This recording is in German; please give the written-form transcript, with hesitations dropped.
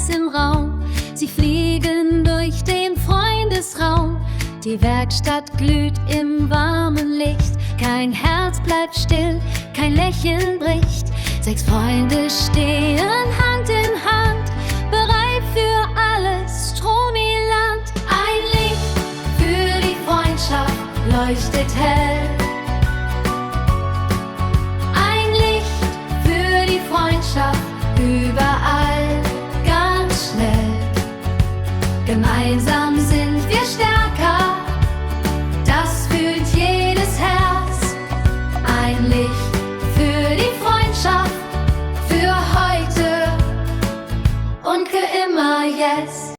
Herz im Raum. Sie fliegen durch den Freundesraum. Die Werkstatt glüht im warmen Licht. Kein Herz bleibt still, kein Lächeln bricht. 6 Freunde stehen Hand in Hand, bereit für alles, Stromiland. Ein Licht für die Freundschaft leuchtet hell. Ein Licht für die Freundschaft überall, ganz schnell. Gemeinsam sind wir stärker, das fühlt jedes Herz. Ein Licht für die Freundschaft, für heute und für immer jetzt.